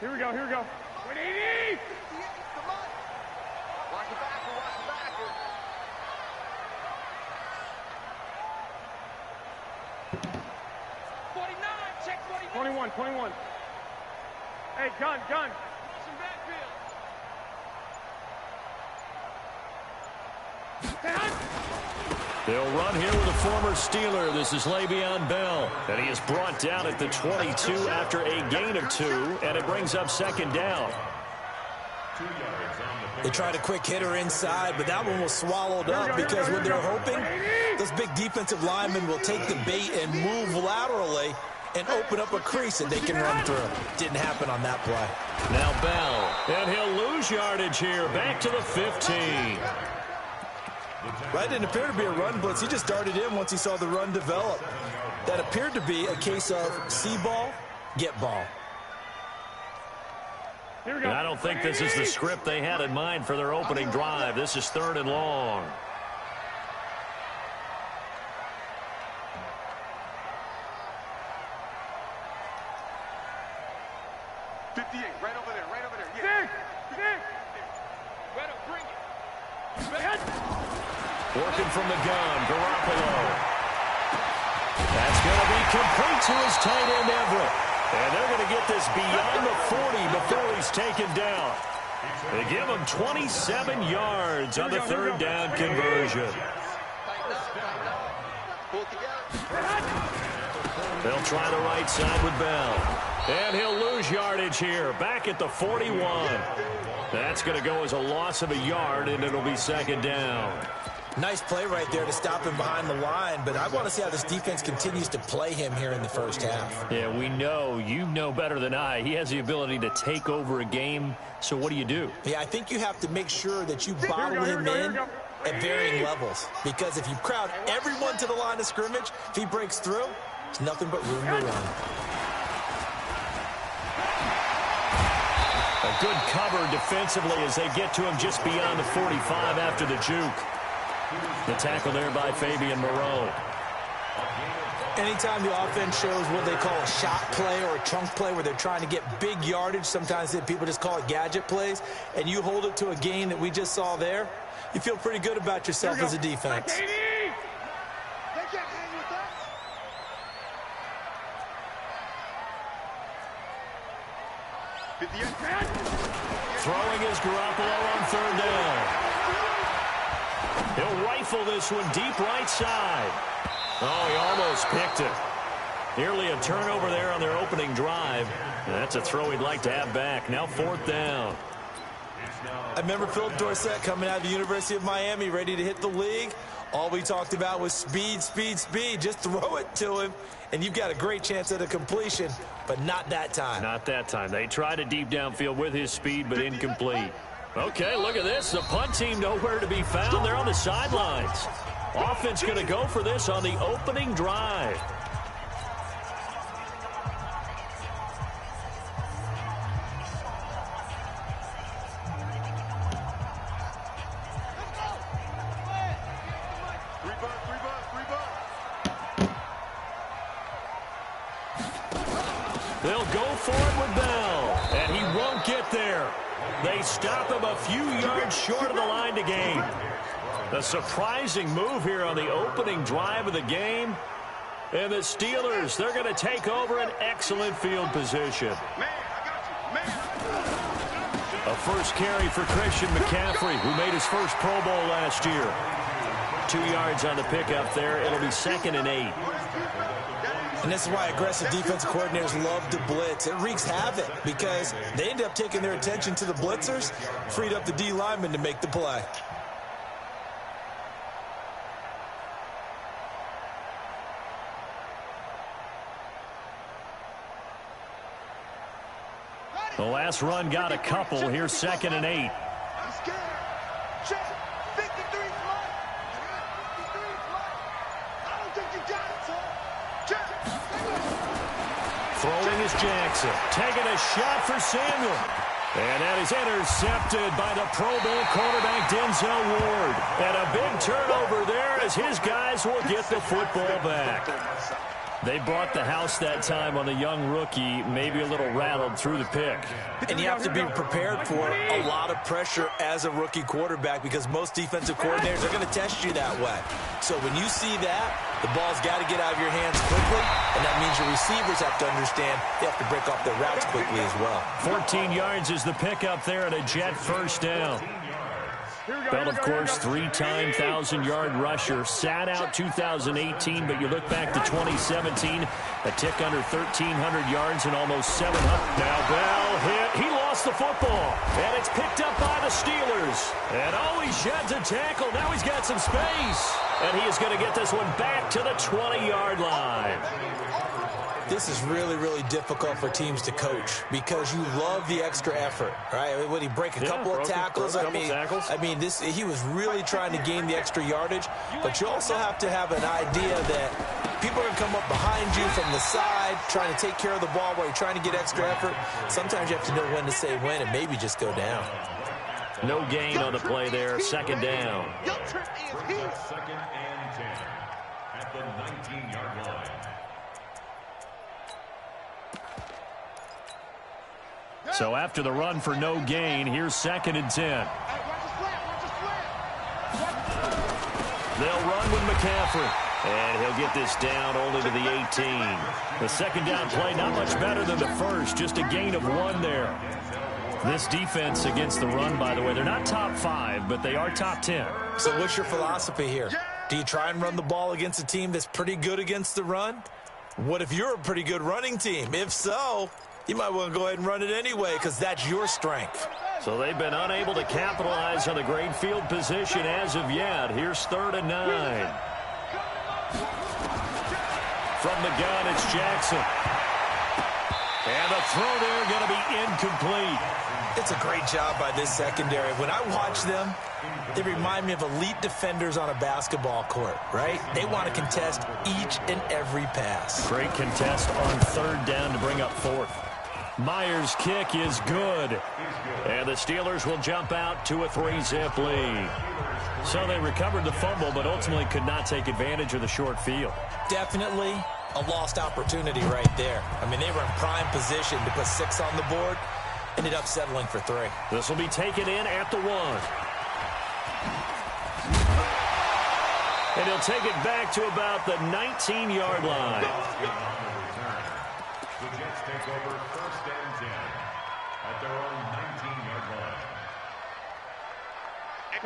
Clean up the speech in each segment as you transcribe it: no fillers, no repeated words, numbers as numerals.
Here we go, here we go. 180! Come on. Watch the back, watch the back. 49, check 49. 21. Hey, gun. Some backfield. They'll run here with a former Steeler. This is Le'Veon Bell. And he is brought down at the 22 after a gain of 2. And it brings up second down. They tried a quick hitter inside, but that one was swallowed up because what they're hoping, those big defensive linemen will take the bait and move laterally and open up a crease that they can run through. Didn't happen on that play. Now Bell, and he'll lose yardage here, back to the 15. That didn't appear to be a run blitz. He just darted in once he saw the run develop. That appeared to be a case of see ball, get ball. Here we go. And I don't think this is the script they had in mind for their opening drive. This is 3rd and long. Right over there. Yeah. Dick! Better bring it. Working from the gun, Garoppolo. That's going to be complete to his tight end, Everett. And they're going to get this beyond the 40 before he's taken down. They give him 27 yards on the 3rd down conversion. They'll try the right side with Bell. And he'll lose yardage here, back at the 41. That's going to go as a loss of a yard, and it'll be 2nd down. Nice play right there to stop him behind the line, but I want to see how this defense continues to play him here in the first half. Yeah, we know. You know better than I. He has the ability to take over a game, so what do you do? Yeah, I think you have to make sure that you bottle him in at varying levels, because if you crowd everyone to the line of scrimmage, if he breaks through, it's nothing but room to run. A good cover defensively as they get to him just beyond the 45 after the juke. The tackle there by Fabian Moreau. Anytime the offense shows what they call a shot play or a chunk play where they're trying to get big yardage, sometimes people just call it gadget plays, and you hold it to a gain that we just saw there, you feel pretty good about yourself as a defense. Throwing is Garoppolo on 3rd down. He'll rifle this one deep right side. Oh, he almost picked it. Nearly a turnover there on their opening drive. That's a throw he'd like to have back. Now 4th down. I remember Philip Dorsett coming out of the University of Miami ready to hit the league. All we talked about was speed, speed, speed. Just throw it to him, and you've got a great chance at a completion, but not that time. Not that time. They tried a deep downfield with his speed, but incomplete. Okay, look at this. The punt team nowhere to be found. They're on the sidelines. Offense going to go for this on the opening drive. They'll go for it with Bell, and he won't get there. They stop him a few yards short of the line to gain. A surprising move here on the opening drive of the game. And the Steelers, they're going to take over an excellent field position. A first carry for Christian McCaffrey, who made his first Pro Bowl last year. 2 yards on the pickup there. It'll be 2nd and 8. And this is why aggressive defensive coordinators love to blitz. It wreaks havoc because they end up taking their attention to the blitzers, freed up the D lineman to make the play. The last run got a couple. Here's 2nd and 8. Throwing is Jackson. Taking a shot for Samuel. And that is intercepted by the Pro Bowl quarterback Denzel Ward. And a big turnover there as his guys will get the football back. They brought the house that time on the young rookie, maybe a little rattled through the pick. And you have to be prepared for a lot of pressure as a rookie quarterback because most defensive coordinators are going to test you that way. So when you see that, the ball's got to get out of your hands quickly, and that means your receivers have to understand they have to break off their routes quickly as well. 14 yards is the pickup there and a Jet first down. Bell, of course, three-time 1,000-yard rusher. Sat out 2018, but you look back to 2017, a tick under 1,300 yards and almost 700. Now Bell hit. He lost the football, and it's picked up by the Steelers. And he sheds a tackle. Now he's got some space. And he is going to get this one back to the 20-yard line. This is really, really difficult for teams to coach because you love the extra effort, right? Would he break a couple of tackles? I mean, he was really trying to gain the extra yardage, but you also have to have an idea that people are going to come up behind you from the side, trying to take care of the ball while you're trying to get extra effort. Sometimes you have to know when to say when and maybe just go down. No gain on the play there. Second down. Second and 10 at the 19-yard line. So after the run for no gain, here's second and 10. They'll run with McCaffrey. And he'll get this down only to the 18. The second down play not much better than the first. Just a gain of 1 there. This defense against the run, by the way, they're not top 5, but they are top 10. So what's your philosophy here? Do you try and run the ball against a team that's pretty good against the run? What if you're a pretty good running team? If so, you might want to go ahead and run it anyway because that's your strength. So they've been unable to capitalize on the great field position as of yet. Here's 3rd and 9. From the gun, it's Jackson. And the throw there going to be incomplete. It's a great job by this secondary. When I watch them, they remind me of elite defenders on a basketball court, right? They want to contest each and every pass. Great contest on 3rd down to bring up 4th. Myers' kick is good. And the Steelers will jump out to a 3-zip lead. So they recovered the fumble, but ultimately could not take advantage of the short field. Definitely a lost opportunity right there. I mean, they were in prime position to put 6 on the board. Ended up settling for 3. This will be taken in at the 1. And he'll take it back to about the 19-yard line. The Jets take over 1st and 10 at their own 19-yard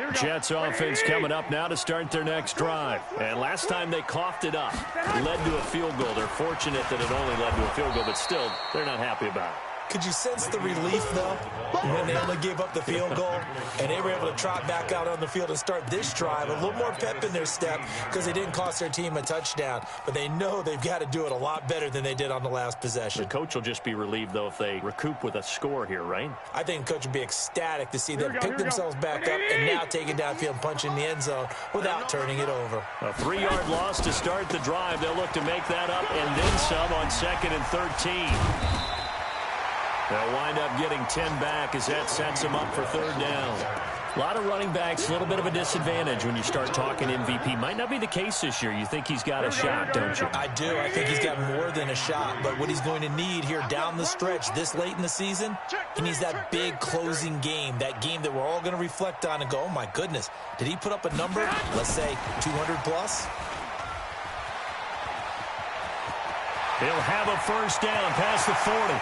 line. Jets offense coming up now to start their next drive. And last time they coughed it up, led to a field goal. They're fortunate that it only led to a field goal, but still, they're not happy about it. Could you sense the relief, though, when they only gave up the field goal and they were able to trot back out on the field and start this drive? A little more pep in their step because they didn't cost their team a touchdown, but they know they've got to do it a lot better than they did on the last possession. The coach will just be relieved, though, if they recoup with a score here, right? I think the coach would be ecstatic to see them pick themselves back up and now take it downfield and punch in the end zone without turning it over. A 3-yard loss to start the drive. They'll look to make that up and then some on 2nd and 13. They'll wind up getting 10 back as that sets them up for 3rd down. A lot of running backs, a little bit of a disadvantage when you start talking MVP. Might not be the case this year. You think he's got a shot, don't you? I do. I think he's got more than a shot. But what he's going to need here down the stretch this late in the season, he needs that big closing game, that game that we're all going to reflect on and go, oh, my goodness, did he put up a number, let's say 200 plus? He'll have a 1st down past the 40.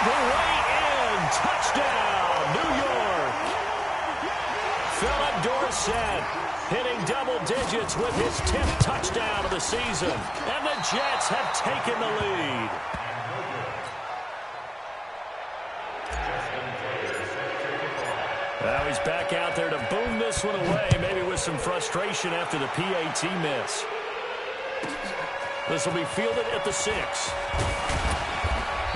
The way in, touchdown, New York. Philip Dorsett hitting double digits with his 10th touchdown of the season. And the Jets have taken the lead. Now he's back out there to boom this one away, maybe with some frustration after the PAT miss. This will be fielded at the 6.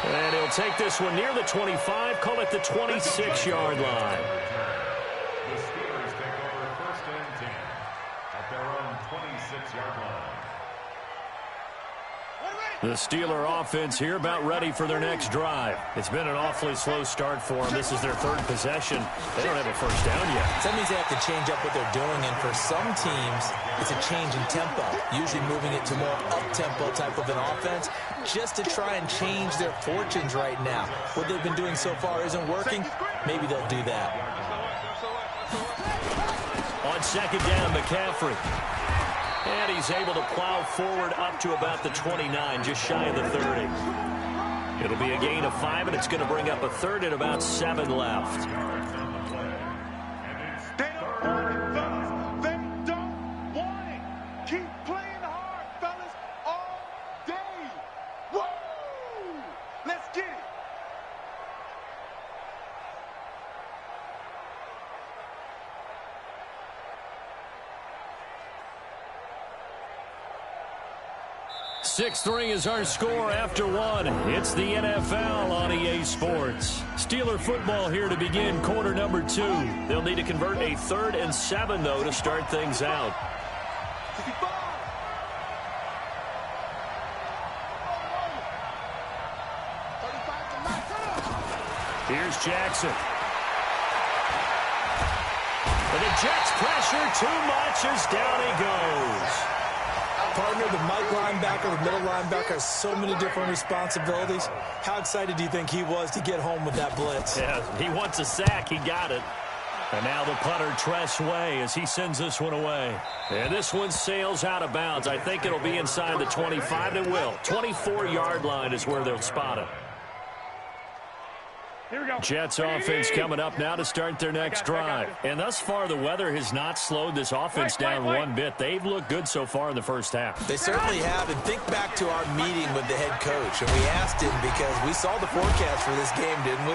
And he'll take this one near the 25, call it the 26-yard line. The Steelers take over 1st and 10 at their own 26-yard line. The Steeler offense here about ready for their next drive. It's been an awfully slow start for them. This is their third possession. They don't have a first down yet. That means they have to change up what they're doing, and for some teams, it's a change in tempo, usually moving it to more up-tempo type of an offense just to try and change their fortunes right now. What they've been doing so far isn't working. Maybe they'll do that. On second down, McCaffrey. And he's able to plow forward up to about the 29, just shy of the 30. It'll be a gain of 5, and it's going to bring up a third and about 7 left. They don't want it, fellas. They don't want it. Keep playing hard, fellas, all day. Woo! Let's get it. Six-3 is our score after 1. It's the NFL on EA Sports. Steeler football here to begin quarter number 2. They'll need to convert a 3rd and 7, though, to start things out. Here's Jackson. And the Jets pressure too much as down he goes. Partner, the Mike linebacker, the middle linebacker has so many different responsibilities. How excited do you think he was to get home with that blitz? Yeah, he wants a sack. He got it. And now the punter, Tress Way, as he sends this one away. And this one sails out of bounds. I think it'll be inside the 25. It will. 24-yard line is where they'll spot it. Here we go. Jets offense coming up now to start their next drive. And thus far, the weather has not slowed this offense down one bit. They've looked good so far in the first half. They certainly have. And think back to our meeting with the head coach. And we asked him because we saw the forecast for this game, didn't we?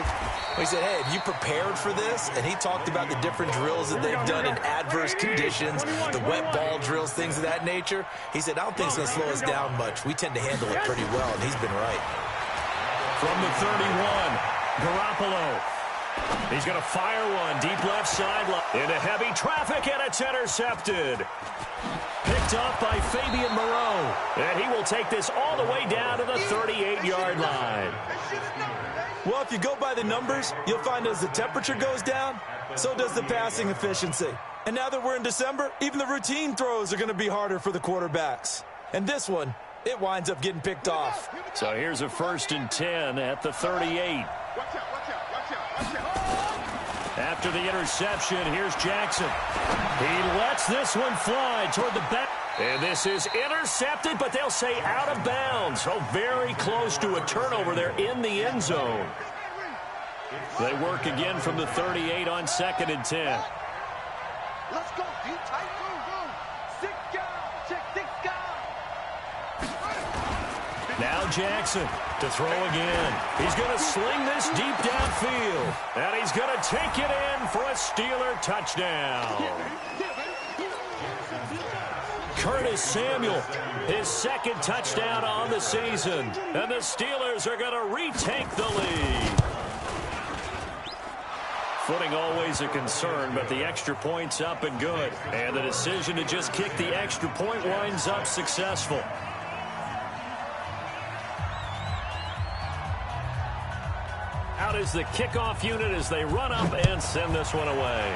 We said, hey, have you prepared for this? And he talked about the different drills that they've done in adverse conditions, the wet ball drills, things of that nature. He said, I don't think it's going to slow us down much. We tend to handle it pretty well, and he's been right. From the 31. Garoppolo. He's going to fire one deep left sideline into heavy traffic, and it's intercepted. Picked up by Fabian Moreau. And he will take this all the way down to the 38-yard line. Well, if you go by the numbers, you'll find as the temperature goes down, so does the passing efficiency. And now that we're in December, even the routine throws are going to be harder for the quarterbacks. And this one, it winds up getting picked off. So here's a 1st and 10 at the 38. After the interception, here's Jackson. He lets this one fly toward the back. And this is intercepted, but they'll say out of bounds. So very close to a turnover there in the end zone. They work again from the 38 on 2nd and 10. Let's go. Deep, tight, boom. 6 guys. Check 6 guys. Now Jackson to throw again. He's going to sling this deep downfield. And he's going to take it in for a Steeler touchdown. Curtis Samuel, his 2nd touchdown on the season. And the Steelers are going to retake the lead. Footing always a concern, but the extra point's up and good. And the decision to just kick the extra point winds up successful. Out is the kickoff unit as they run up and send this one away.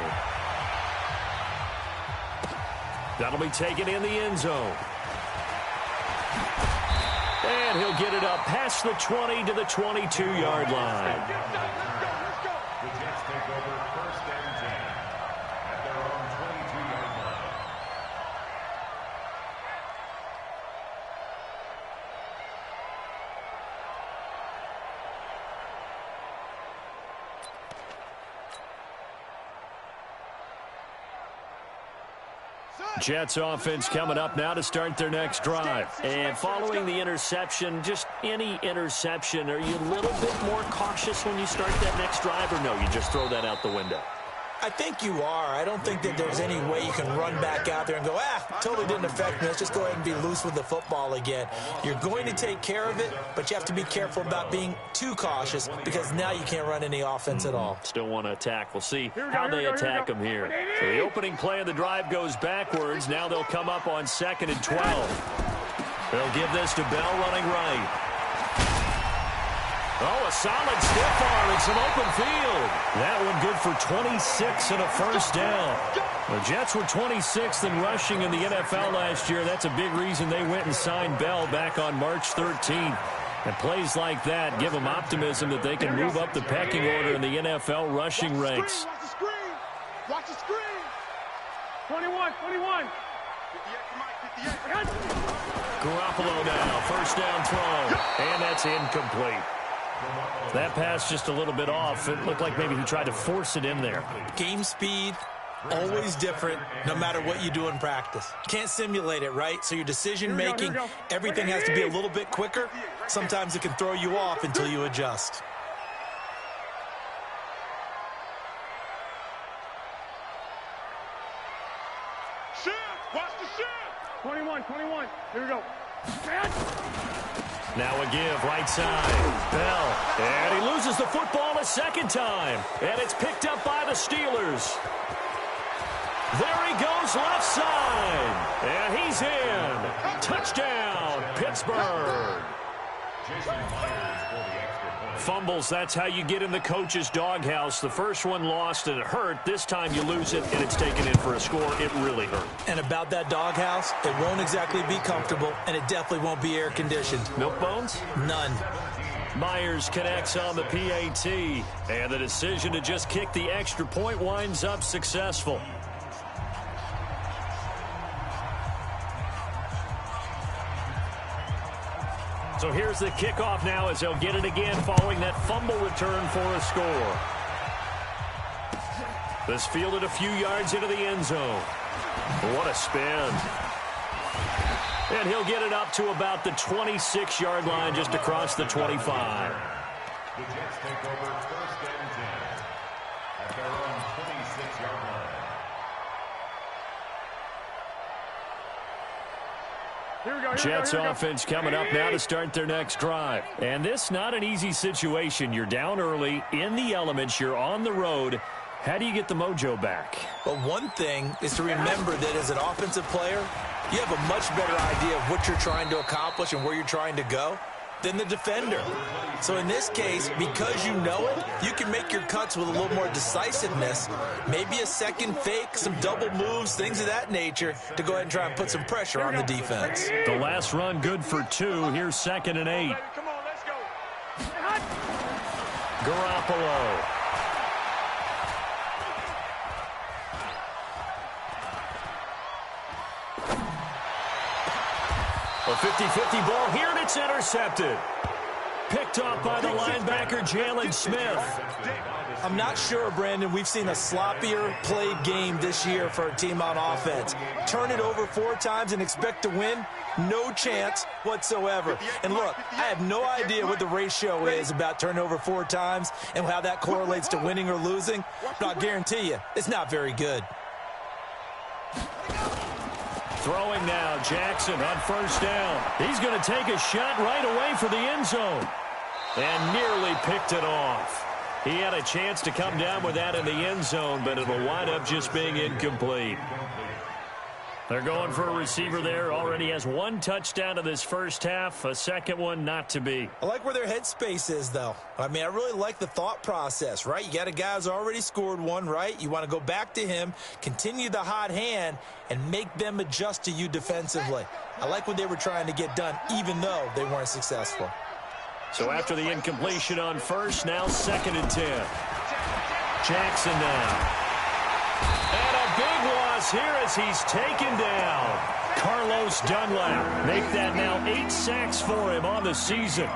That'll be taken in the end zone. And he'll get it up past the 20 to the 22-yard line. The Jets take over 1st and 10 at their own 22-yard line. Jets offense coming up now to start their next drive. And following the interception, just any interception, are you a little bit more cautious when you start that next drive, or no, you just throw that out the window? I think you are. I don't think that there's any way you can run back out there and go, totally didn't affect me. Let's just go ahead and be loose with the football again. You're going to take care of it, but you have to be careful about being too cautious because now you can't run any offense at all. Still want to attack. We'll see how they attack them here. So the opening play of the drive goes backwards. Now they'll come up on 2nd and 12. They'll give this to Bell running right. Oh, a solid stiff arm and some open field. That one good for 26 and a first down. The Jets were 26th in rushing in the NFL last year. That's a big reason they went and signed Bell back on March 13th. And plays like that give them optimism that they can move up the pecking order in the NFL rushing ranks. Watch the screen. Watch the screen. 21. 58 to Mike. 58. Garoppolo now, first down throw, and that's incomplete. That pass just a little bit off. It looked like maybe he tried to force it in there. Game speed, always different, no matter what you do in practice. Can't simulate it, right? So your decision-making, everything has to be a little bit quicker. Sometimes it can throw you off until you adjust. Shift. Watch the shift. 21. Here we go. Now a give, right side. Bell. And he loses the football a second time. And it's picked up by the Steelers. There he goes, left side. And he's in. Touchdown, Pittsburgh. Fumbles, that's how you get in the coach's doghouse. The first one lost and it hurt. This time you lose it and it's taken in for a score. It really hurt. And about that doghouse, it won't exactly be comfortable, and it definitely won't be air-conditioned. Milk bones? None. Myers connects on the PAT, and the decision to just kick the extra point winds up successful. So here's the kickoff now as they'll get it again following that fumble return for a score. This fielded a few yards into the end zone. What a spin. And he'll get it up to about the 26-yard line just across the 25. The Jets take over first and 10 at their own 26-yard line. Jets offense coming up now to start their next drive. And this not an easy situation. You're down early, in the elements, you're on the road. How do you get the mojo back? But one thing is to remember that as an offensive player, you have a much better idea of what you're trying to accomplish and where you're trying to go than the defender. So in this case, because you know it, you can make your cuts with a little more decisiveness, maybe a second fake, some double moves, things of that nature, to go ahead and try and put some pressure on the defense. The last run good for 2. Here's 2nd and 8. Come on, let's go. Garoppolo. A 50-50 ball here, and it's intercepted. Picked off by the linebacker, Jalen Smith. I'm not sure, Brandon, we've seen a sloppier played game this year for a team on offense. Turn it over 4 times and expect to win? No chance whatsoever. And look, I have no idea what the ratio is about turning over 4 times and how that correlates to winning or losing, but I'll guarantee you, it's not very good. Throwing now, Jackson on first down. He's going to take a shot right away for the end zone. And nearly picked it off. He had a chance to come down with that in the end zone, but it'll wind up just being incomplete. They're going for a receiver there. Already has 1 touchdown in this first half. A second one not to be. I like where their headspace is, though. I mean, I really like the thought process, right? You got a guy who's already scored 1, right? You want to go back to him, continue the hot hand, and make them adjust to you defensively. I like what they were trying to get done, even though they weren't successful. So after the incompletion on first, now 2nd and 10. Jackson now. And a big loss here as he's taken down. Carlos Dunlap. Make that now 8 sacks for him on the season.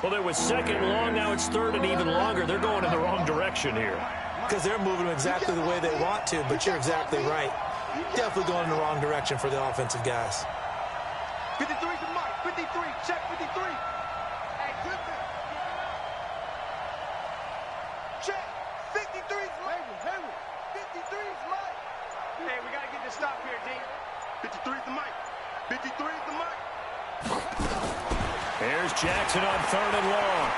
Well, there was 2nd long, now it's 3rd and even longer. They're going in the wrong direction here. Because they're moving exactly the way they want to, but you're exactly right. Definitely going in the wrong direction for the offensive guys. 53 to Mike. 53. Check 53. Hey, Clifton. Check. 53 is Mike. 53 is Mike. Hey, we got to get this stop here, D. 53 is the Mike. 53 is the Mike. Here's Jackson on 3rd and long.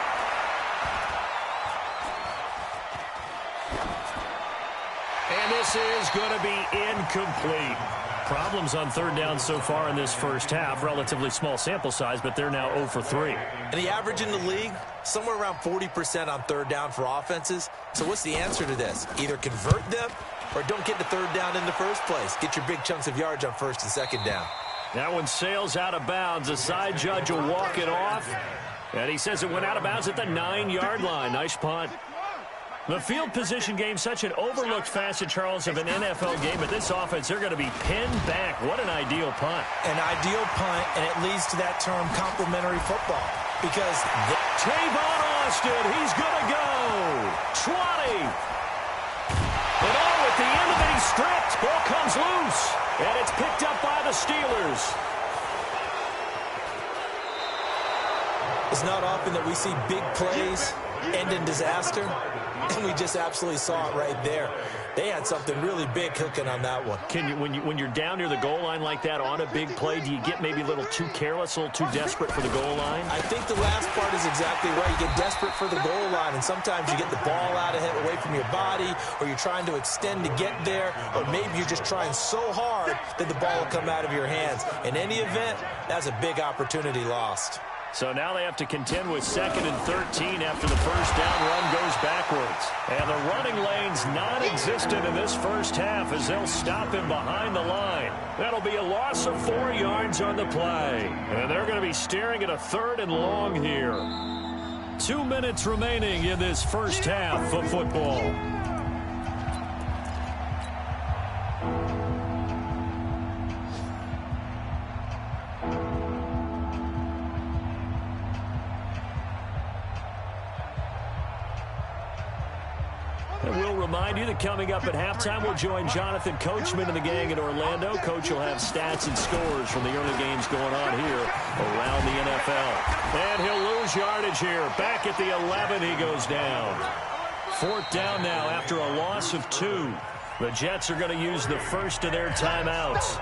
And this is going to be incomplete. problems on third down so far in this first half. Relatively small sample size, but they're now 0 for 3. And the average in the league, somewhere around 40% on third down for offenses. So what's the answer to this? Either convert them or don't get the third down in the first place. Get your big chunks of yards on first and second down. That one sails out of bounds. The side judge will walk it off. And he says it went out of bounds at the 9-yard line. Nice punt. The field position game, such an overlooked facet, Charles, of an NFL game. But this offense, they're going to be pinned back. What an ideal punt. An ideal punt, and it leads to that term complementary football. Because Tavon Austin, he's going to go. 20. And at the end of it, he's stripped. Ball comes loose. And it's picked up by the Steelers. It's not often that we see big plays end in disaster, and we just absolutely saw it right there. They had something really big cooking on that one. When you're down near the goal line like that on a big play, do you get maybe a little too careless, a little too desperate for the goal line? I think the last part is exactly right. You get desperate for the goal line, and sometimes you get the ball out of it, away from your body, or you're trying to extend to get there, or maybe you're just trying so hard that the ball will come out of your hands. In any event, that's a big opportunity lost. So now they have to contend with 2nd and 13 after the first down run goes backwards. And the running lane's non-existent in this first half as they'll stop him behind the line. That'll be a loss of 4 yards on the play. And they're going to be staring at a 3rd and long here. 2 minutes remaining in this first half of football. And we'll remind you that coming up at halftime, we'll join Jonathan Coachman and the gang in Orlando. Coach will have stats and scores from the early games going on here around the NFL. And he'll lose yardage here. Back at the 11, he goes down. 4th down now after a loss of 2. The Jets are going to use the first of their timeouts.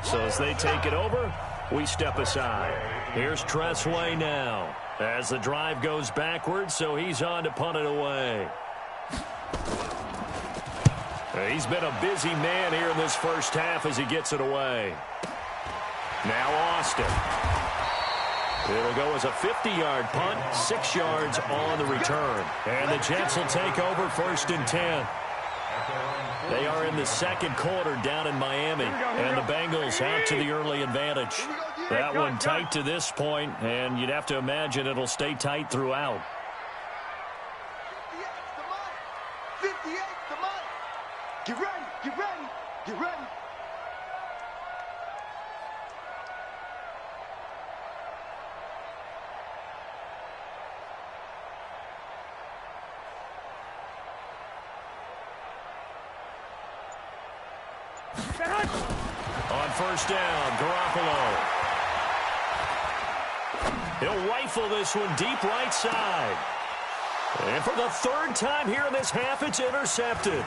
So as they take it over, we step aside. Here's Tressway now as the drive goes backwards, so he's on to punt it away. He's been a busy man here in this first half as he gets it away. Now Austin. It'll go as a 50-yard punt, 6 yards on the return. And the Jets will take over 1st and 10. They are in the second quarter down in Miami. And the Bengals out to the early advantage. That one tight to this point, and you'd have to imagine it'll stay tight throughout. 58 the money. Get ready, get ready, get ready. On 1st down, Garoppolo. He'll rifle this one deep right side. And for the 3rd time here in this half, it's intercepted.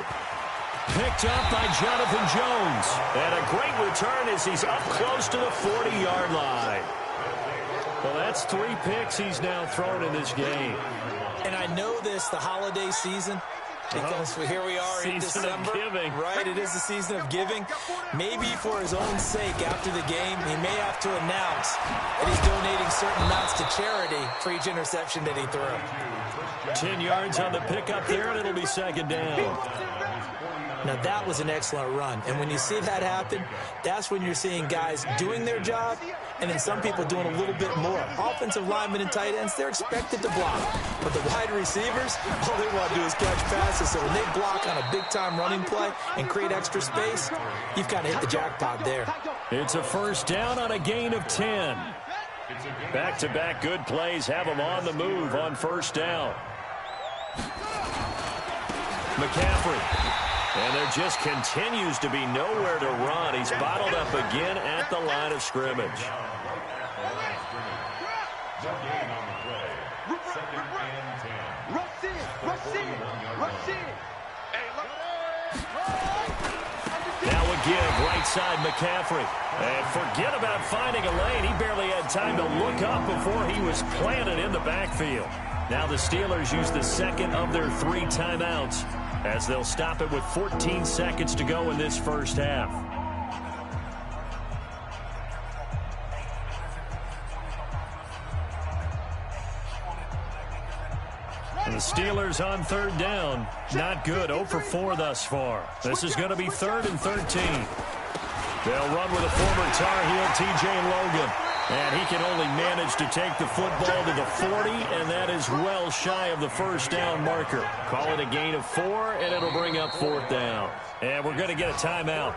Picked up by Jonathan Jones. And a great return as he's up close to the 40-yard line. Well, that's 3 picks he's now thrown in this game. And I know this, the holiday season, because here we are in December. Season of giving. Right, it is the season of giving. Maybe for his own sake after the game, he may have to announce that he's donating certain amounts to charity for each interception that he threw. 10 yards on the pickup there, and it'll be 2nd down. Now, that was an excellent run. And when you see that happen, that's when you're seeing guys doing their job and then some people doing a little bit more. Offensive linemen and tight ends, they're expected to block. But the wide receivers, all they want to do is catch passes. So when they block on a big-time running play and create extra space, you've kind of hit the jackpot there. It's a 1st down on a gain of 10. Back-to-back good plays have them on the move on 1st down. McCaffrey. And there just continues to be nowhere to run. He's bottled up again at the line of scrimmage. Now a give, right side McCaffrey. And forget about finding a lane. He barely had time to look up before he was planted in the backfield. Now the Steelers use the 2nd of their 3 timeouts as they'll stop it with 14 seconds to go in this first half. the Steelers on third down. Not good. 0 for 4 thus far. This is going to be 3rd and 13. They'll run with a former Tar Heel, T.J. Logan. And he can only manage to take the football to the 40, and that is well shy of the first down marker. Call it a gain of 4, and it'll bring up 4th down. And we're going to get a timeout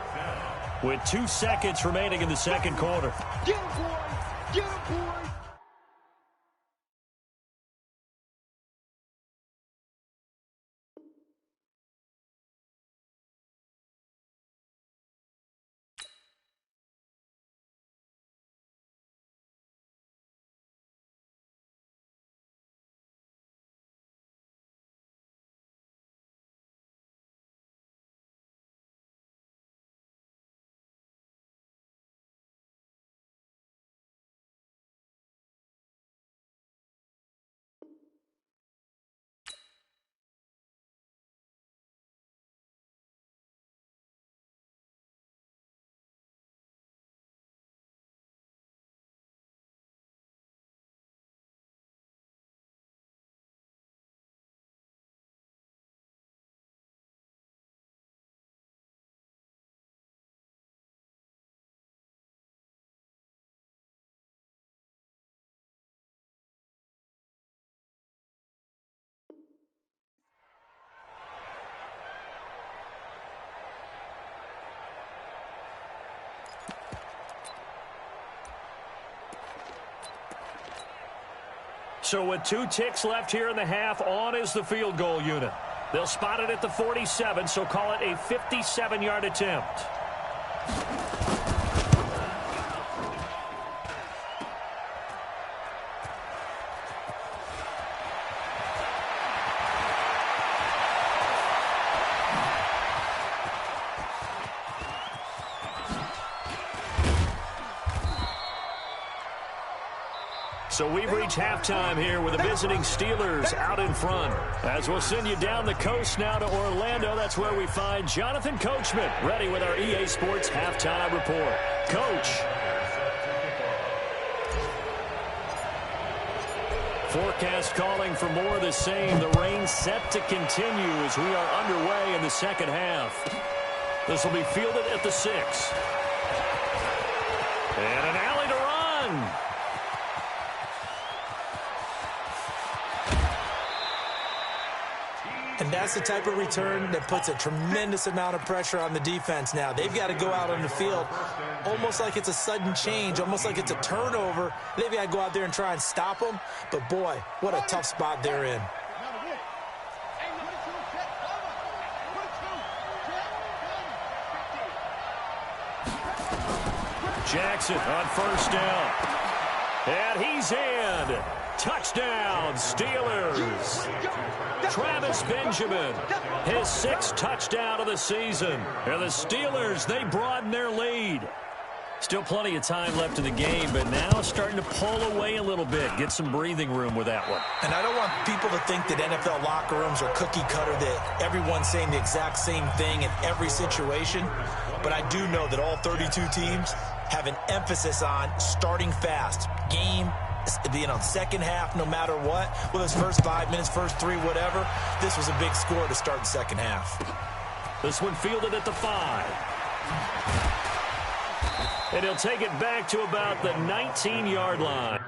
with 2 seconds remaining in the second quarter. Get him, boys! Get him, boys! So with 2 ticks left here in the half, on is the field goal unit. They'll spot it at the 47, so call it a 57-yard attempt. So we've reached halftime here with the visiting Steelers out in front. As we'll send you down the coast now to Orlando, that's where we find Jonathan Coachman ready with our EA Sports Halftime Report. Coach. Forecast calling for more of the same. The rain set to continue as we are underway in the second half. This will be fielded at the 6. And an alley to run. And that's the type of return that puts a tremendous amount of pressure on the defense now. They've got to go out on the field almost like it's a sudden change, almost like it's a turnover. They've got to go out there and try and stop them. But, boy, what a tough spot they're in. Jackson on first down. And he's in. Touchdown, Steelers. Travis Benjamin, his 6th touchdown of the season. And the Steelers, they broaden their lead. Still plenty of time left in the game, but now starting to pull away a little bit. Get some breathing room with that one. And I don't want people to think that NFL locker rooms are cookie cutter, that everyone's saying the exact same thing in every situation. But I do know that all 32 teams have an emphasis on starting fast. Game being on second half no matter what. Well, his first 5 minutes, first 3, whatever. This was a big score to start the second half. This one fielded at the 5. And he'll take it back to about the 19-yard line.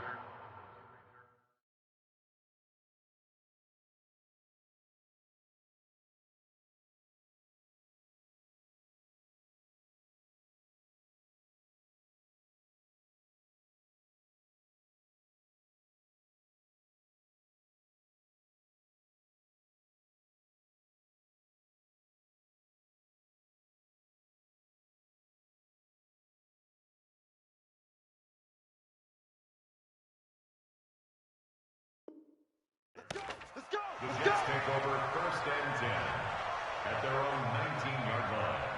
The Jets take over 1st and 10 at their own 19-yard line.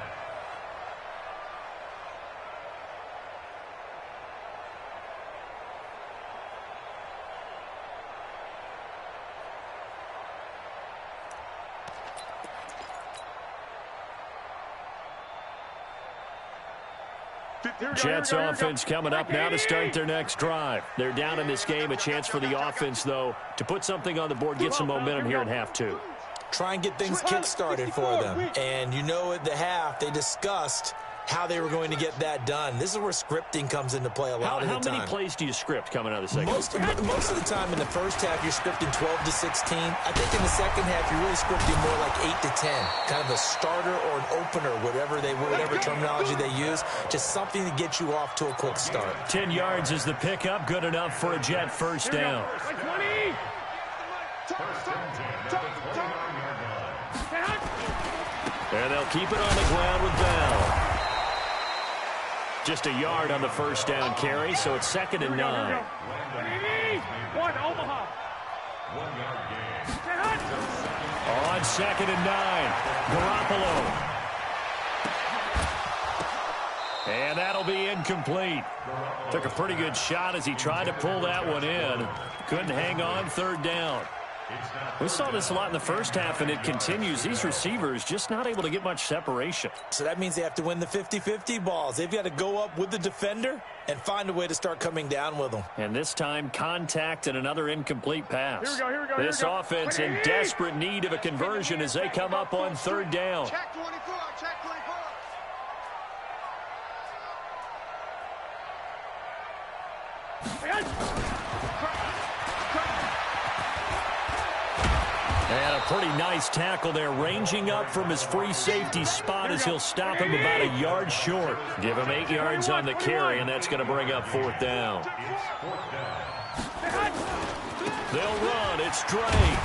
Jets offense coming up now to start their next drive. They're down in this game. A chance for the offense, though, to put something on the board, get some momentum here in half two. Try and get things kick-started for them. And you know at the half, they discussed how they were going to get that done. This is where scripting comes into play a lot of the time. How many plays do you script coming out of the second? Most of the time in the first half, you're scripting 12 to 16. I think in the second half, you're really scripting more like 8 to 10. Kind of a starter or an opener, whatever terminology they use. Just something to get you off to a quick start. 10 yards is the pickup. Good enough for a Jet first down. And they'll keep it on the ground with Bell. Just a yard on the first down carry, so it's 2nd and 9. On 2nd and 9, Garoppolo. And that'll be incomplete. Took a pretty good shot as he tried to pull that one in. Couldn't hang on, 3rd down. We saw this a lot in the first half, and it continues. These receivers just not able to get much separation. So that means they have to win the 50-50 balls. They've got to go up with the defender and find a way to start coming down with them. And this time, contact and another incomplete pass. This offense in desperate need of a conversion as they come up on 3rd down. Check 24, check 24. And a pretty nice tackle there, ranging up from his free safety spot as he'll stop him about a yard short. Give him 8 yards on the carry, and that's going to bring up 4th down. They'll run. It's Drake.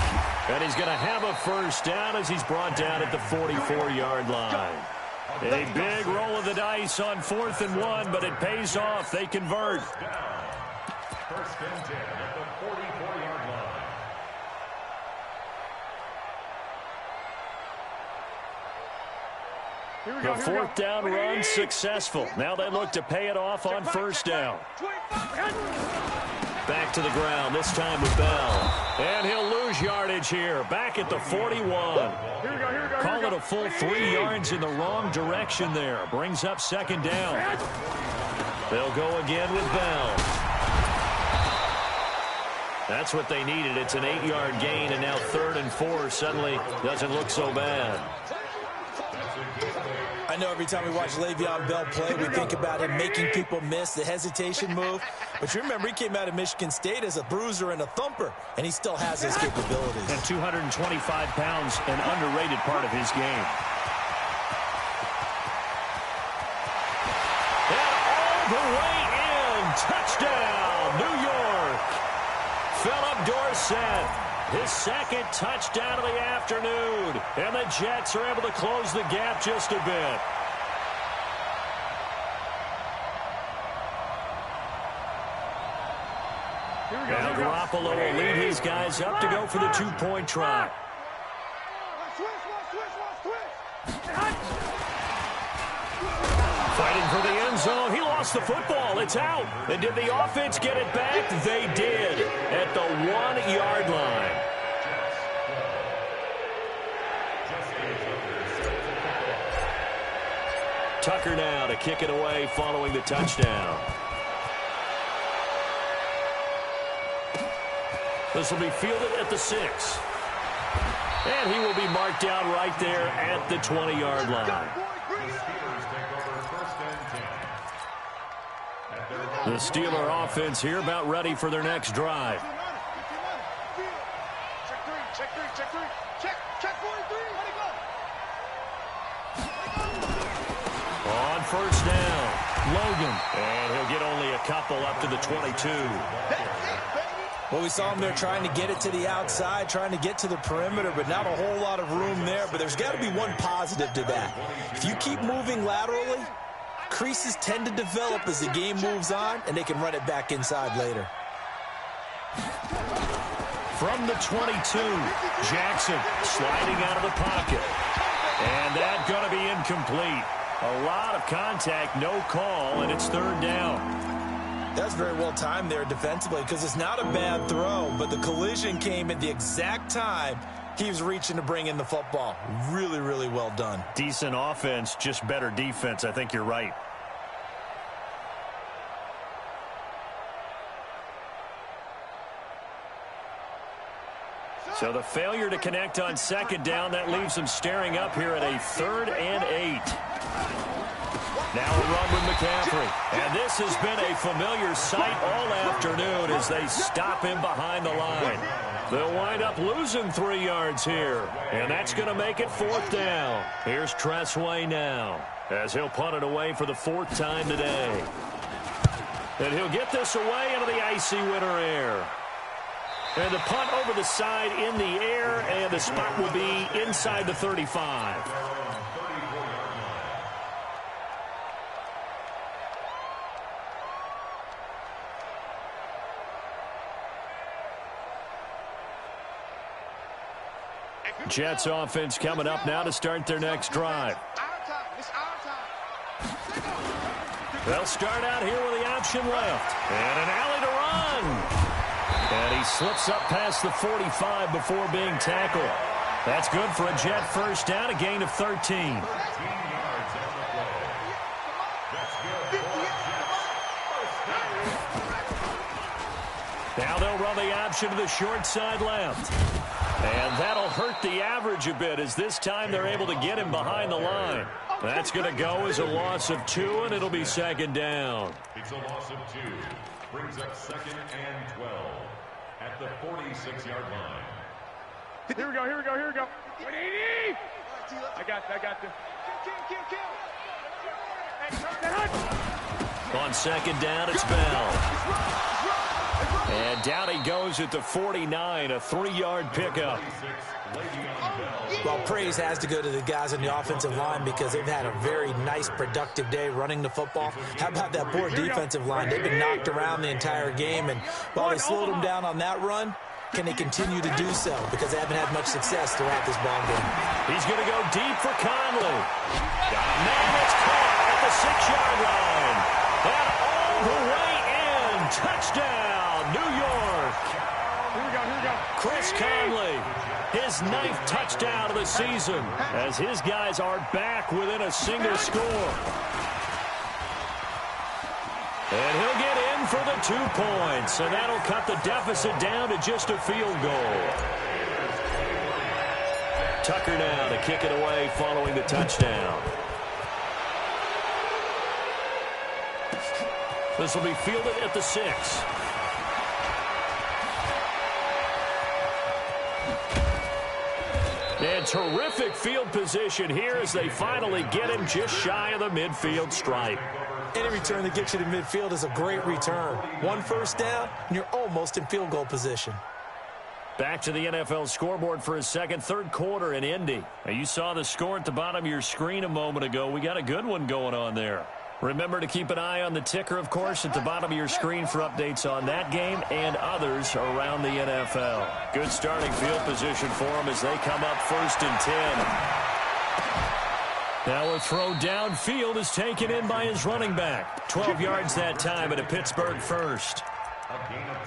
And he's going to have a first down as he's brought down at the 44-yard line. A big roll of the dice on 4th and 1, but it pays off. They convert. 1st and 10 at the 44-yard line. The 4th down run successful. Now they look to pay it off on 1st down. Back to the ground, this time with Bell. And he'll lose yardage here. Back at the 41. Call it a full 3 yards in the wrong direction there. Brings up 2nd down. They'll go again with Bell. That's what they needed. It's an 8-yard gain, and now 3rd and 4 suddenly doesn't look so bad. I know every time we watch Le'Veon Bell play, we think about him making people miss the hesitation move. But you remember, he came out of Michigan State as a bruiser and a thumper, and he still has those capabilities. And 225 pounds, an underrated part of his game. And all the way in. Touchdown, New York. Philip Dorsett. His 2nd touchdown of the afternoon. And the Jets are able to close the gap just a bit. Now Garoppolo will lead his guys up to go for the 2-point try. Fighting for the end zone. He lost the football. It's out. And did the offense get it back? They did at the 1-yard line. Tucker now to kick it away following the touchdown. This will be fielded at the 6. And he will be marked down right there at the 20-yard line. The Steeler offense here about ready for their next drive. Check 3. Check 43. Let it go. On 1st down, Logan. And he'll get only a couple up to the 22. Well, we saw him there trying to get it to the outside, trying to get to the perimeter, but not a whole lot of room there. But there's got to be one positive to that. If you keep moving laterally, creases tend to develop as the game moves on, and they can run it back inside later. From the 22, Jackson sliding out of the pocket. And that's going to be incomplete. A lot of contact, no call, and it's 3rd down. That's very well timed there defensively because it's not a bad throw, but the collision came at the exact time he was reaching to bring in the football. Really, really well done. Decent offense, just better defense. I think you're right. So the failure to connect on second down, that leaves them staring up here at a 3rd and 8. Now a run with McCaffrey. And this has been a familiar sight all afternoon as they stop him behind the line. They'll wind up losing 3 yards here. And that's going to make it 4th down. Here's Tressway now as he'll punt it away for the 4th time today. And he'll get this away into the icy winter air. And the punt over the side in the air, and the spot will be inside the 35. Jets offense coming up now to start their next drive. They'll start out here with the option left. And an alley to run. And he slips up past the 45 before being tackled. That's good for a Jet first down, a gain of 13. Now they'll run the option to the short side left. And that'll hurt the average a bit as this time they're able to get him behind the line. That's going to go as a loss of 2, and it'll be second down. It's a loss of 2. Brings up 2nd and 12 at the 46-yard line. Here we go, here we go, here we go. 180! I got you. On second down, it's Bell. And down he goes at the 49, a 3-yard pickup. Well, praise has to go to the guys on the offensive line because they've had a very nice, productive day running the football. How about that poor defensive line? They've been knocked around the entire game, and while they slowed them down on that run, can they continue to do so? Because they haven't had much success throughout this ball game. He's going to go deep for Conley. Got a man that's caught at the 6-yard line. And all the way in. Touchdown, New York. Here we go. Chris Conley, his 9th touchdown of the season as his guys are back within a single score. And he'll get in for the 2 points, and that'll cut the deficit down to just a field goal. Tucker now to kick it away following the touchdown. This will be fielded at the 6. And terrific field position here as they finally get him just shy of the midfield stripe. Any return that gets you to midfield is a great return. 1 first down, and you're almost in field goal position. Back to the NFL scoreboard for a second, 3rd quarter in Indy. Now, you saw the score at the bottom of your screen a moment ago. We got a good one going on there. Remember to keep an eye on the ticker, of course, at the bottom of your screen for updates on that game and others around the NFL. Good starting field position for them as they come up 1st and 10. Now a throw downfield is taken in by his running back. 12 yards that time at a Pittsburgh first. A gain of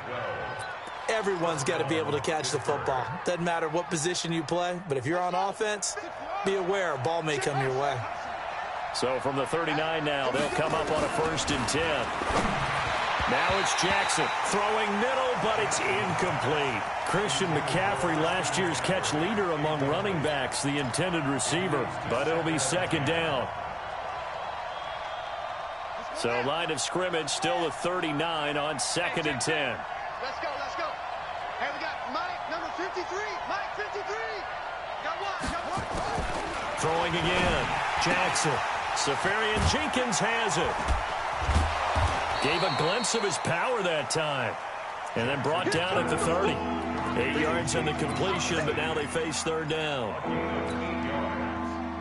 12. Everyone's got to be able to catch the football. Doesn't matter what position you play, but if you're on offense, be aware a ball may come your way. So from the 39 now, they'll come up on a 1st and 10. Now it's Jackson throwing middle, but it's incomplete. Christian McCaffrey, last year's catch leader among running backs, the intended receiver, but it'll be 2nd down. So line of scrimmage still the 39 on 2nd and 10. Let's go. Hey, we got Mike, number 53. Mike, 53. Got one. Throwing again. Jackson. Safarian Jenkins has it. Gave a glimpse of his power that time. And then brought down at the 30. 8 yards in the completion, but now they face 3rd down.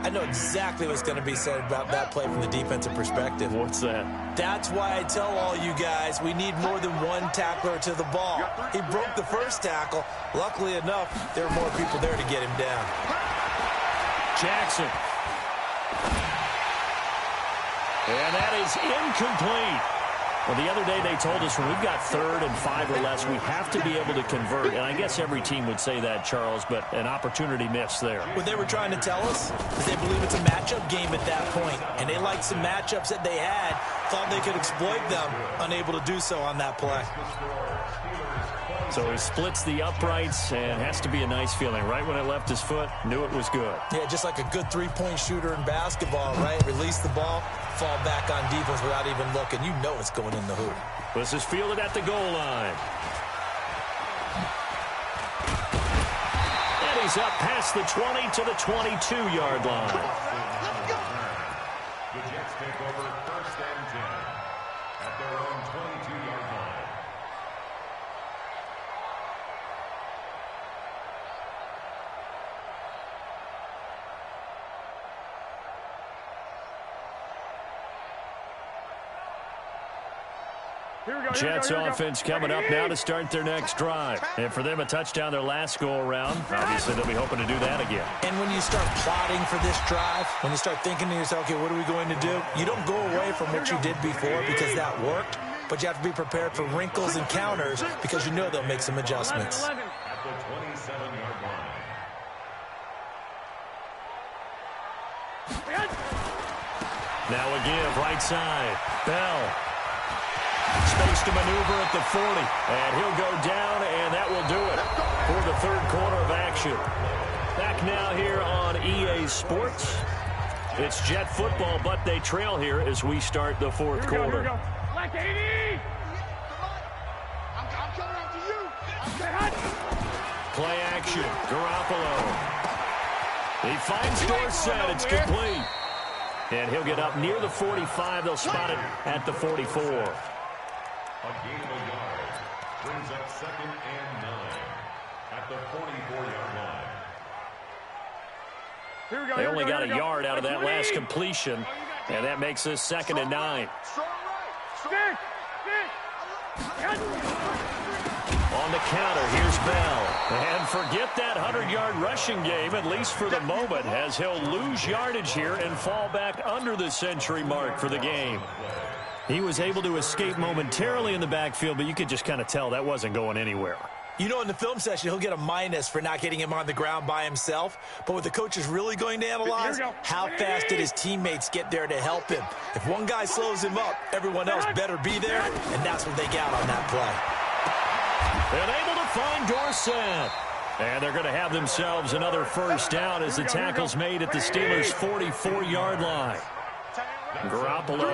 I know exactly what's going to be said about that play from the defensive perspective. What's that? That's why I tell all you guys we need more than one tackler to the ball. He broke the first tackle. Luckily enough, there were more people there to get him down. Jackson. And that is incomplete. Well, the other day they told us when we've got 3rd and 5 or less, we have to be able to convert. And I guess every team would say that, Charles, but an opportunity missed there. What they were trying to tell us is they believe it's a matchup game at that point. And they liked some matchups that they had, thought they could exploit them, unable to do so on that play. So he splits the uprights, and has to be a nice feeling. Right when it left his foot, knew it was good. Yeah, just like a good three-point shooter in basketball, right? Release the ball, fall back on defense without even looking. You know it's going in the hoop. This is fielded at the goal line. And he's up past the 20 to the 22-yard line. The Jets take over 1st and 10 at their own 22-yard line. Jets offense coming up now to start their next drive. And for them, a touchdown their last go-around. Obviously, they'll be hoping to do that again. And when you start plotting for this drive, when you start thinking to yourself, okay, what are we going to do? You don't go away from what you did before because that worked, but you have to be prepared for wrinkles and counters because you know they'll make some adjustments. At the 27-yard line. Now a give, right side. Bell. Space to maneuver at the 40. And he'll go down, and that will do it for the third quarter of action. Back now here on EA Sports. It's Jet football, but they trail here as we start the fourth quarter. Like 80! I'm coming after you! Play action. Garoppolo. He finds Dorsett. It's complete. And he'll get up near the 45. They'll spot it at the 44. A gain of a yard brings up 2nd and 9 at the 44-yard line. They only got a yard out of that last completion, and that makes this 2nd and 9. On the counter, here's Bell. And forget that 100-yard rushing game, at least for the moment, as he'll lose yardage here and fall back under the century mark for the game. He was able to escape momentarily in the backfield, but you could just kind of tell that wasn't going anywhere. You know, in the film session, he'll get a minus for not getting him on the ground by himself. But what the coach is really going to analyze, how fast did his teammates get there to help him? If one guy slows him up, everyone else better be there, and that's what they got on that play. And able to find Dorsett. And they're going to have themselves another first down as the tackle's made at the Steelers' 44-yard line. Garoppolo,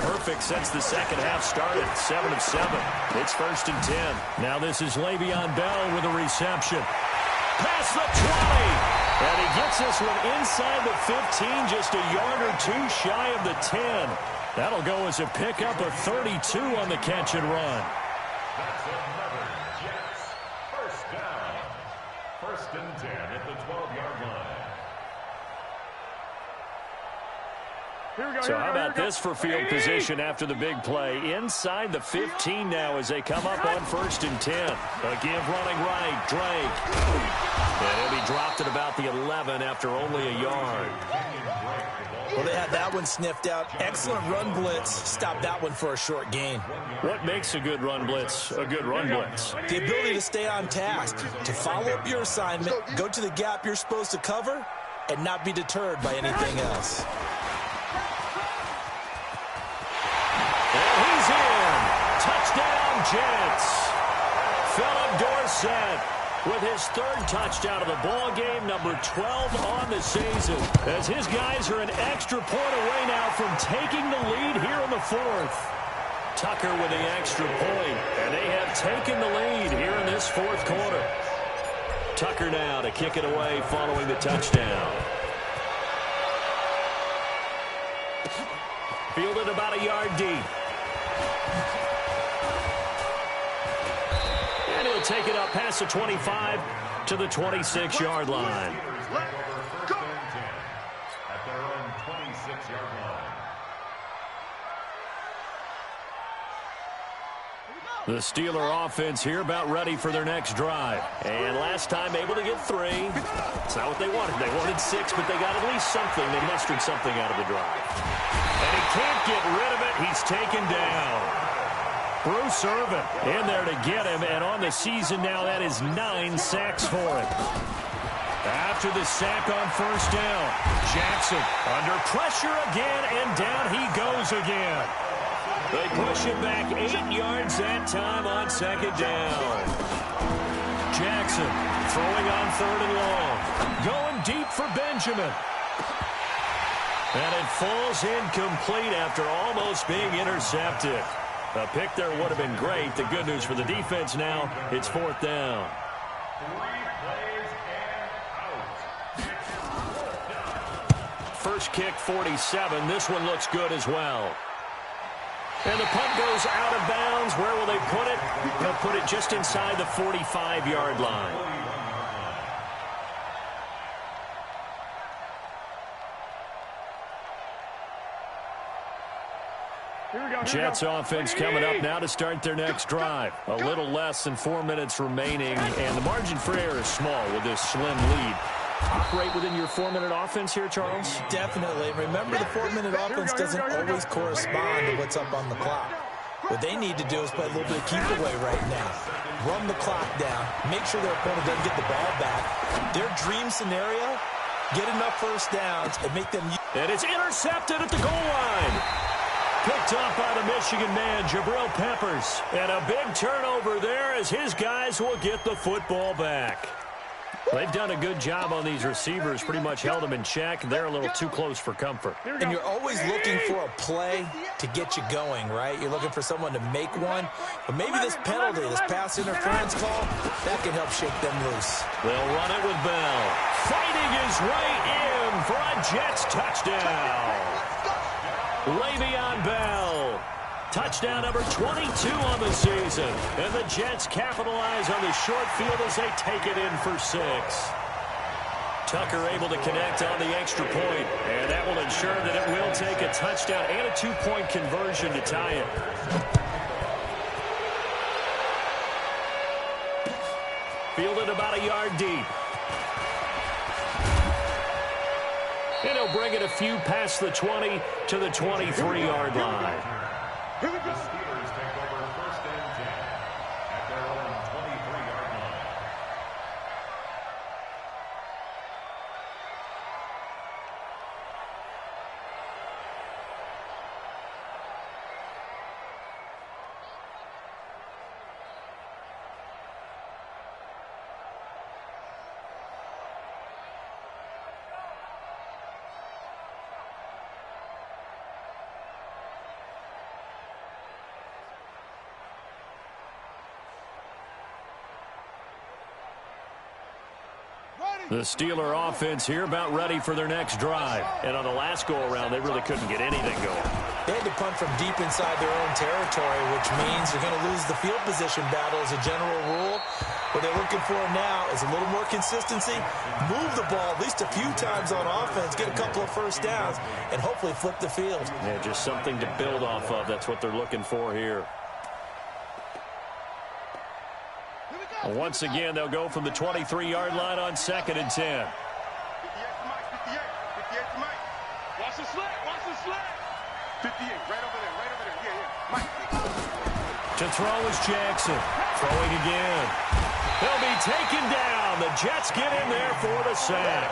perfect since the second half started, 7 of 7. It's 1st and 10. Now this is Le'Veon Bell with a reception. Past the 20. And he gets this one inside the 15, just a yard or two shy of the 10. That'll go as a pickup of 32 on the catch and run. That's another Jets first down. 1st and 10 at the 12-yard line. So how about this for field position after the big play? Inside the 15 now as they come up on 1st and 10. A give running right, Drake. And he'll be dropped at about the 11 after only a yard. Well, they had that one sniffed out. Excellent run blitz. Stopped that one for a short gain. What makes a good run blitz a good run blitz? The ability to stay on task, to follow up your assignment, go to the gap you're supposed to cover, and not be deterred by anything else. Touchdown, Jets. Philip Dorsett with his 3rd touchdown of the ball game, number 12 on the season. As his guys are an extra point away now from taking the lead here in the 4th. Tucker with the extra point, and they have taken the lead here in this 4th quarter. Tucker now to kick it away following the touchdown. Fielded about a yard deep. And he'll take it up past the 25 to the 26-yard line. First and 10 at their own 26-yard line. The Steeler offense here about ready for their next drive. And last time able to get 3. It's not what they wanted. They wanted 6, but they got at least something. They mustered something out of the drive. And he can't get rid of it. He's taken down. Bruce Irvin in there to get him, and on the season now, that is 9 sacks for him. After the sack on 1st down, Jackson under pressure again, and down he goes again. They push him back 8 yards that time on 2nd down. Jackson. Throwing on 3rd and long. Going deep for Benjamin. And it falls incomplete after almost being intercepted. A pick there would have been great. The good news for the defense now, it's 4th down. 3 plays and out. First kick, 47. This one looks good as well. And the punt goes out of bounds. Where will they put it? They'll put it just inside the 45-yard line. Jets offense coming up now to start their next drive. A little less than 4 minutes remaining, and the margin for error is small with this slim lead. Operate within your 4-minute offense here, Charles? Definitely. Remember, the 4-minute offense doesn't always correspond to what's up on the clock. What they need to do is play a little bit of keep away right now. Run the clock down. Make sure their opponent doesn't get the ball back. Their dream scenario, get enough first downs and make them... And it's intercepted at the goal line. Picked up by the Michigan man, Jabril Peppers. And a big turnover there as his guys will get the football back. They've done a good job on these receivers, pretty much held them in check. They're a little too close for comfort. And you're always looking for a play to get you going, right? You're looking for someone to make one. But maybe this penalty, this pass interference call, that can help shake them loose. They'll run it with Bell. Fighting his way in for a Jets touchdown. Le'Veon Bell. Touchdown number 22 on the season. And the Jets capitalize on the short field as they take it in for 6. Tucker able to connect on the extra point, and that will ensure that it will take a touchdown and a 2-point conversion to tie it. Fielded about a yard deep. And he'll bring it a few past the 20 to the 23-yard line. Here we go. The Steelers take over 1st and 10 at their own 23-yard line. The Steeler offense here about ready for their next drive. And on the last go-around, they really couldn't get anything going. They had to punt from deep inside their own territory, which means they're going to lose the field position battle as a general rule. What they're looking for now is a little more consistency, move the ball at least a few times on offense, get a couple of first downs, and hopefully flip the field. Yeah, just something to build off of. That's what they're looking for here. Once again, they'll go from the 23-yard line on 2nd and 10. 58 to Mike. Watch the slant. Watch the slant. 58, right over there. Yeah. Mike. To throw is Jackson. Throwing again. He'll be taken down. The Jets get in there for the sack.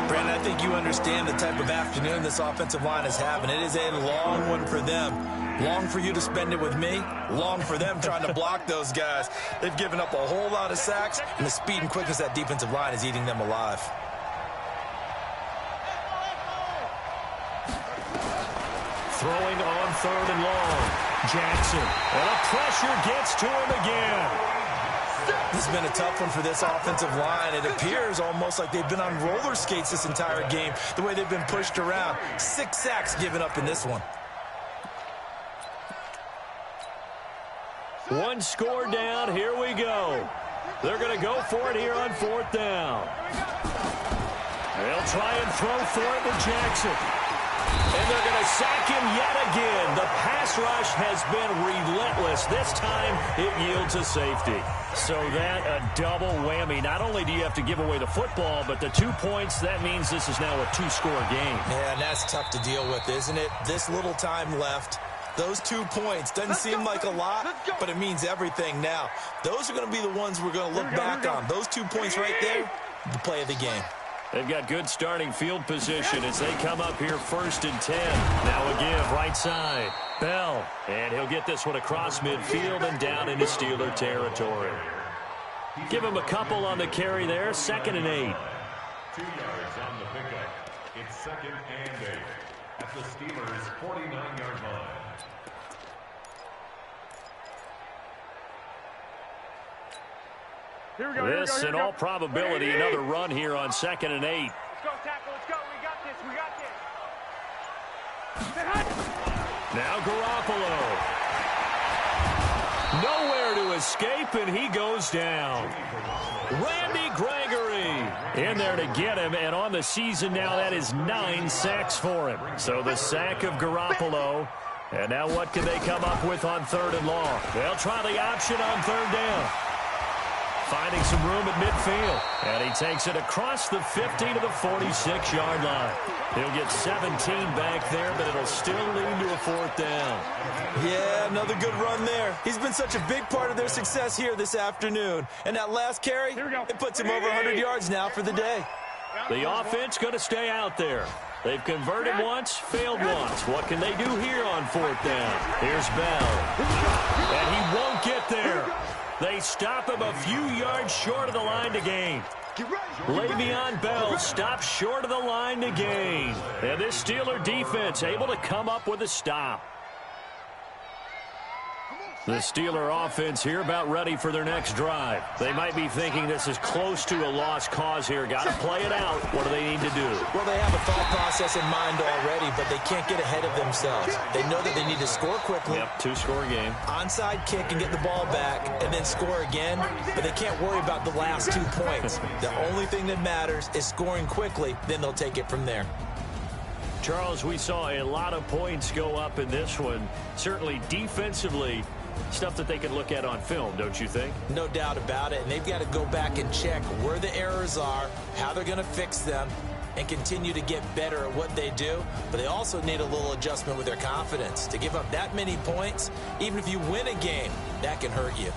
Brandon, I think you understand the type of afternoon this offensive line is having. It is a long one for them. Long for you to spend it with me. Long for them trying to block those guys. They've given up a whole lot of sacks, and the speed and quickness of that defensive line is eating them alive. Throwing on 3rd and long. Jackson. And a pressure gets to him again. This has been a tough one for this offensive line. It appears almost like they've been on roller skates this entire game, the way they've been pushed around. 6 sacks given up in this one. One score down. Here we go. They're going to go for it here on 4th down. They'll try and throw for it with Jackson. And they're going to sack him yet again. The pass rush has been relentless. This time, it yields a safety. So that a double whammy. Not only do you have to give away the football, but the 2 points, that means this is now a 2-score game. Yeah, and that's tough to deal with, isn't it? This little time left. Those 2 points doesn't seem like a lot, but it means everything now. Those are going to be the ones we're going to look back on. Those 2 points right there, the play of the game. They've got good starting field position as they come up here 1st and 10. Now a give right side. Bell. And he'll get this one across midfield and down into Steeler territory. Give him a couple on the carry there. 2nd and 8. 2 yards on the pickup. It's 2nd and 8 at the Steelers' 49-yard line. Here we go. This, in all probability, another run here on 2nd and 8. Let's go, tackle. Let's go. We got this. We got this. Now Garoppolo. Nowhere to escape, and he goes down. Randy Gregory in there to get him, and on the season now, that is 9 sacks for him. So the sack of Garoppolo, and now what can they come up with on 3rd and long? They'll try the option on 3rd down. Finding some room at midfield, and he takes it across the 50 to the 46-yard line. He'll get 17 back there, but it'll still lead to a 4th down. Yeah, another good run there. He's been such a big part of their success here this afternoon. And that last carry, it puts him over 100 yards now for the day. The offense going to stay out there. They've converted once, failed once. What can they do here on 4th down? Here's Bell. And he won't get there. They stop him a few yards short of the line to gain. Le'Veon Bell stops short of the line to gain. And this Steeler defense able to come up with a stop. The Steeler offense here about ready for their next drive. They might be thinking this is close to a lost cause here. Got to play it out. What do they need to do? Well, they have a thought process in mind already, but they can't get ahead of themselves. They know that they need to score quickly. Yep, 2-score game. Onside kick and get the ball back and then score again, but they can't worry about the last 2 points. The only thing that matters is scoring quickly, then they'll take it from there. Charles, we saw a lot of points go up in this one. Certainly defensively, stuff that they can look at on film, don't you think? No doubt about it, and they've got to go back and check where the errors are, how they're going to fix them, and continue to get better at what they do. But they also need a little adjustment with their confidence. To give up that many points, even if you win a game, that can hurt you.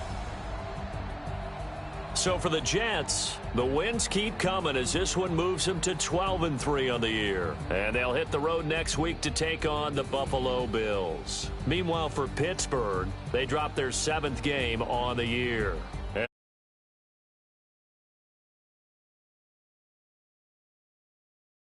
So for the Jets, the wins keep coming as this one moves them to 12-3 on the year. And they'll hit the road next week to take on the Buffalo Bills. Meanwhile, for Pittsburgh, they dropped their 7th game on the year.